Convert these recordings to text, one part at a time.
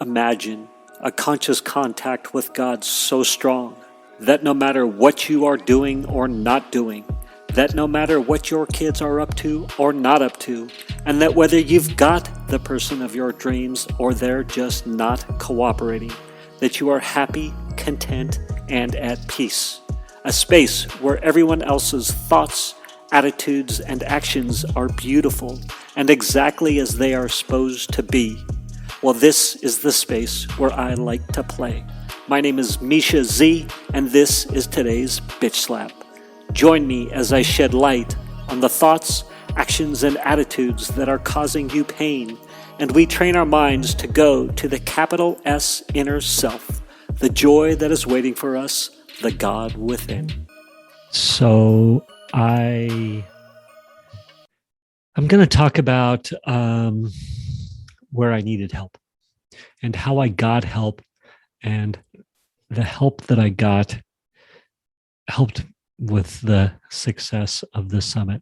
Imagine a conscious contact with God so strong that no matter what you are doing or not doing, that no matter what your kids are up to or not up to, and that whether you've got the person of your dreams or they're just not cooperating, that you are happy, content, and at peace. A space where everyone else's thoughts, attitudes, and actions are beautiful and exactly as they are supposed to be. Well, this is the space where I like to play. My name is Misha Z, and this is today's Bitch Slap. Join me as I shed light on the thoughts, actions, and attitudes that are causing you pain, and we train our minds to go to the capital S inner self, the joy that is waiting for us, the God within. So I'm going to talk about where I needed help and how I got help, and the help that I got helped with the success of the summit,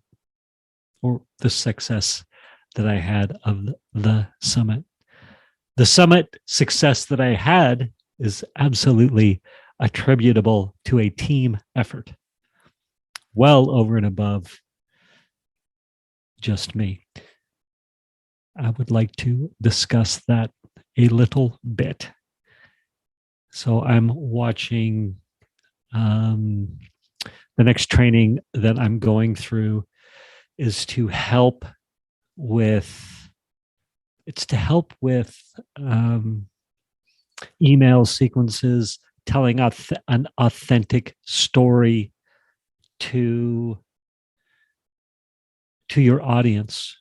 or the success that I had of the summit. The summit success that I had is absolutely attributable to a team effort, well over and above just me. I would like to discuss that a little bit. So I'm watching the next training that I'm going through is to help with email sequences, telling an authentic story to your audience.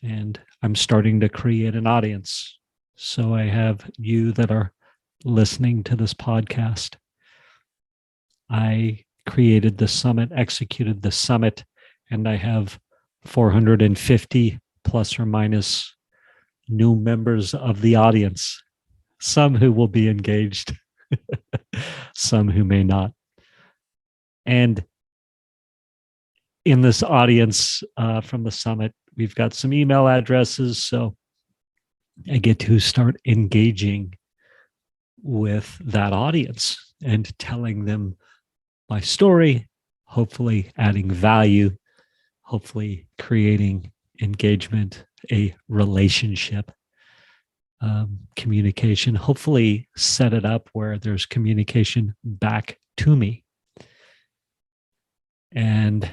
And I'm starting to create an audience. So I have you that are listening to this podcast. I created the summit, executed the summit, and I have 450 plus or minus new members of the audience, some who will be engaged, some who may not. And in this audience from the summit, we've got some email addresses, so I get to start engaging with that audience and telling them my story, hopefully adding value, hopefully creating engagement, a relationship, communication, hopefully set it up where there's communication back to me. And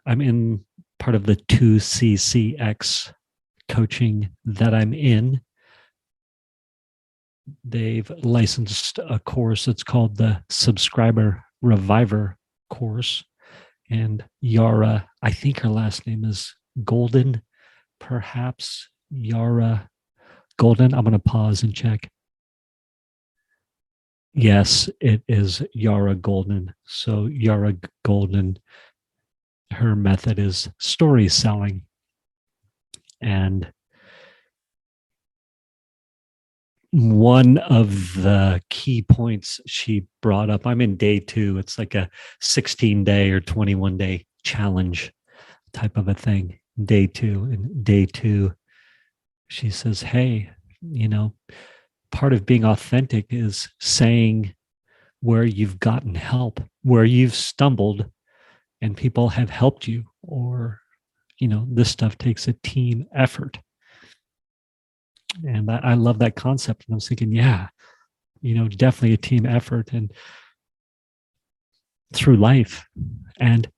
I'm in part of the 2CCX coaching that I'm in. They've licensed a course. It's called the Subscriber Reviver course. And Yara, I think her last name is Golden, perhaps Yara Golden. I'm going to pause and check. Yes, it is Yara Golden. So Yara Golden, her method is story selling. And one of the key points she brought up, I'm in day 2. It's like a 16-day or 21-day challenge type of a thing. Day 2. And day 2, she says, hey, part of being authentic is saying where you've gotten help, where you've stumbled and people have helped you, or, this stuff takes a team effort. And I love that concept. And I was thinking, yeah, definitely a team effort and through life. And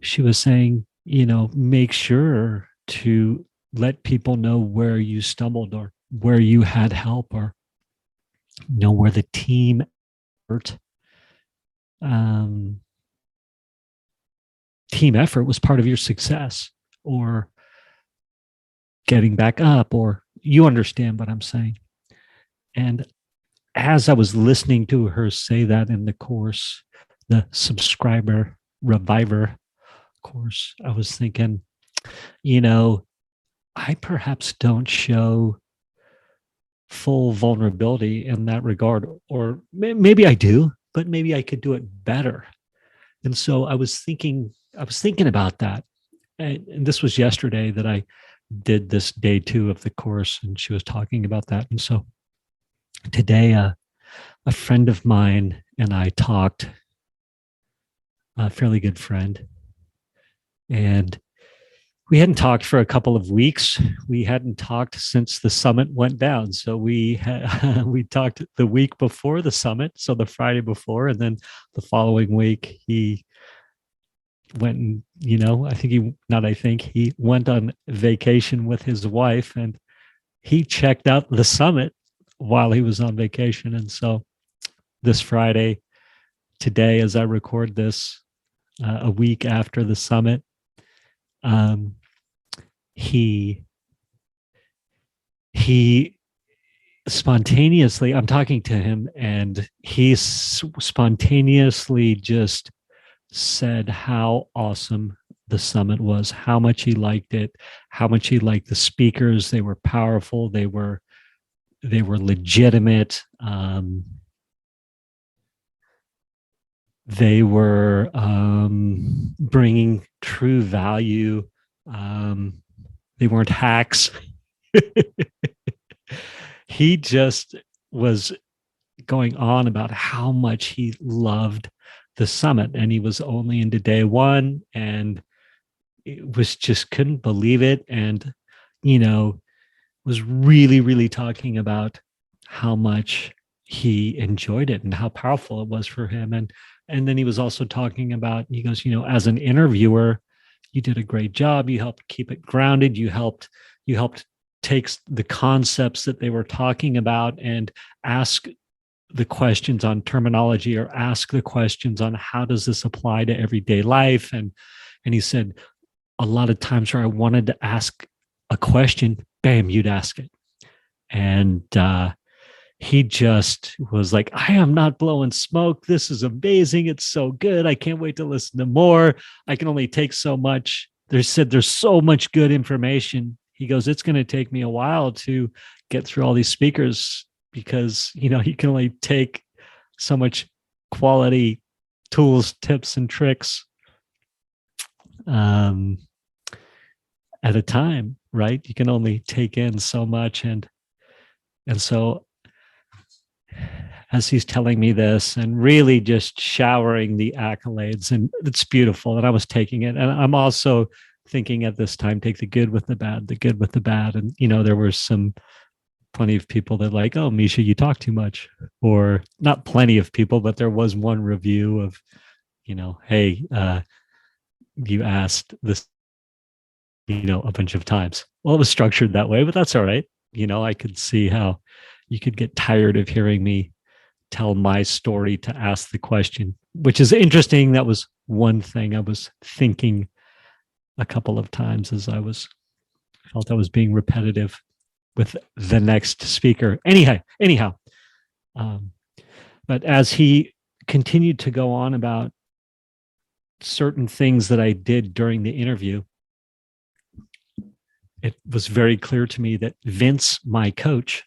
she was saying, make sure to let people know where you stumbled or where you had help, or where the team effort, was part of your success, or getting back up, or you understand what I'm saying. And as I was listening to her say that in the course, the Subscriber Reviver course, I was thinking, I perhaps don't show full vulnerability in that regard, or maybe I do, but maybe I could do it better. And so I was thinking about that. And this was yesterday that I did this day 2 of the course, and she was talking about that. And so today, a friend of mine and I talked, a fairly good friend, and we hadn't talked for a couple of weeks. We hadn't talked since the summit went down. So we talked the week before the summit, so the Friday before, and then the following week he went and he went on vacation with his wife, and he checked out the summit while he was on vacation. And so this Friday, today, as I record this, a week after the summit, um, he he spontaneously, I'm talking to him, and he spontaneously just said how awesome the summit was, how much he liked it, how much he liked the speakers. They were powerful. They were legitimate. They were bringing true value. They weren't hacks. He just was going on about how much he loved the summit, and he was only into day one, and it was just couldn't believe it, and was really, really talking about how much he enjoyed it and how powerful it was for him. And then he was also talking about, he goes, as an interviewer, you did a great job. You helped keep it grounded. You helped take the concepts that they were talking about and ask the questions on terminology, or ask the questions on how does this apply to everyday life. And he said, a lot of times where I wanted to ask a question, bam, you'd ask it. And he just was like, I am not blowing smoke. This is amazing. It's so good. I can't wait to listen to more. I can only take so much. There's so much good information. He goes, it's going to take me a while to get through all these speakers, because, you can only take so much quality tools, tips, and tricks at a time, right? You can only take in so much. And so as he's telling me this and really just showering the accolades, and it's beautiful, and I was taking it. And I'm also thinking at this time, take the good with the bad, the good with the bad. And, there were plenty of people that like, oh, Misha, you talk too much. Or not plenty of people, but there was one review of, hey, you asked this, a bunch of times. Well, it was structured that way, but that's all right. I could see how you could get tired of hearing me tell my story to ask the question, which is interesting. That was one thing I was thinking a couple of times as felt I was being repetitive with the next speaker. Anyhow, but as he continued to go on about certain things that I did during the interview, it was very clear to me that Vince, my coach,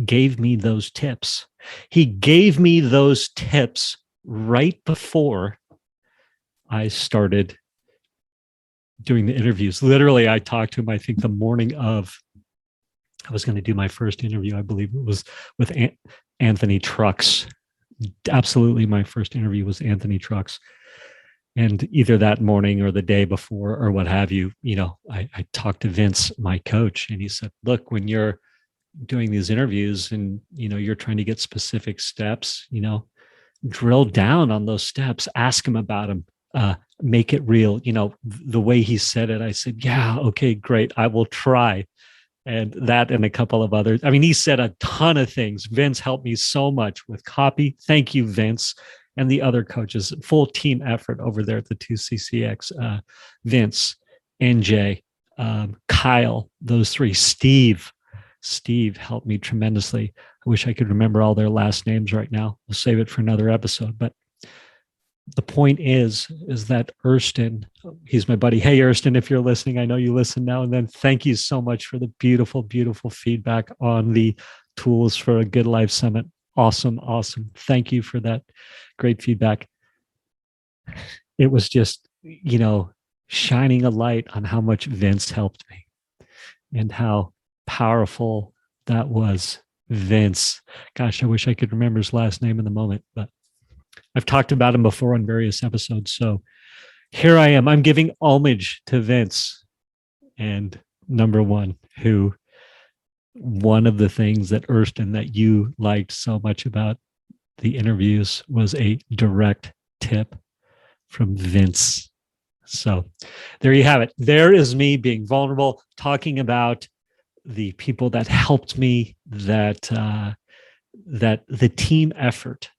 gave me those tips. He gave me those tips right before I started doing the interviews. Literally, I talked to him, I think, the morning of, I was going to do my first interview. I believe it was with Anthony Trucks. Absolutely, my first interview was Anthony Trucks. And either that morning or the day before or what have you, I talked to Vince, my coach, and he said, look, when you're doing these interviews and, you're trying to get specific steps, drill down on those steps, ask him about them, make it real. The way he said it, I said, yeah, okay, great. I will try. And that and a couple of others. I mean, he said a ton of things. Vince helped me so much with copy. Thank you, Vince. And the other coaches, full team effort over there at the 2CCX, Vince, NJ, Kyle, those three, Steve helped me tremendously. I wish I could remember all their last names right now. We'll save it for another episode. But the point is that Erston, he's my buddy. Hey, Erston, if you're listening, I know you listen now and then. Thank you so much for the beautiful, beautiful feedback on the Tools for a Good Life Summit. Awesome. Thank you for that great feedback. It was just, shining a light on how much Vince helped me and how powerful that was. Vince. Gosh, I wish I could remember his last name in the moment, but I've talked about him before on various episodes. So here I am. I'm giving homage to Vince. And number one, one of the things that Ersten that you liked so much about the interviews was a direct tip from Vince. So there you have it. There is me being vulnerable, talking about the people that helped me, that the team effort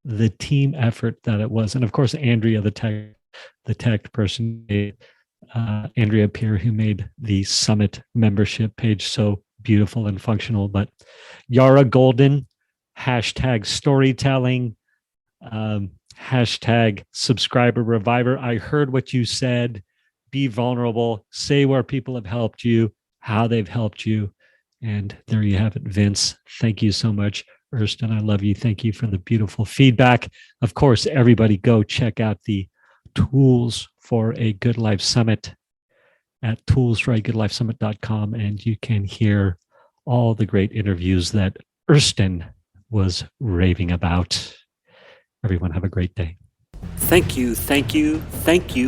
that it was. And of course, Andrea, the tech person, Andrea Pierre, who made the Summit membership page so beautiful and functional. But Yara Golden, hashtag storytelling, hashtag subscriber reviver. I heard what you said. Be vulnerable. Say where people have helped you, how they've helped you. And there you have it, Vince. Thank you so much. Ersten, I love you. Thank you for the beautiful feedback. Of course, everybody go check out the Tools for a Good Life Summit at toolsforagoodlifesummit.com, and you can hear all the great interviews that Ersten was raving about. Everyone have a great day. Thank you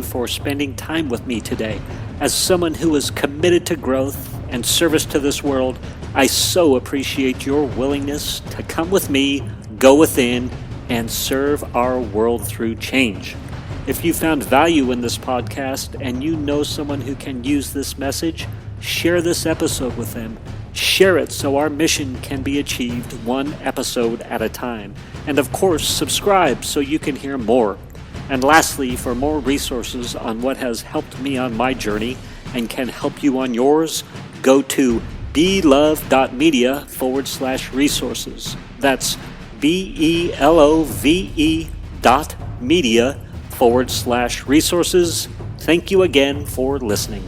for spending time with me today. As someone who is committed to growth and service to this world, I so appreciate your willingness to come with me, go within, and serve our world through change. If you found value in this podcast and you know someone who can use this message, share this episode with them. Share it so our mission can be achieved one episode at a time. And of course, subscribe so you can hear more. And lastly, for more resources on what has helped me on my journey and can help you on yours, go to belove.media/resources. That's BELOVE.media/resources. Thank you again for listening.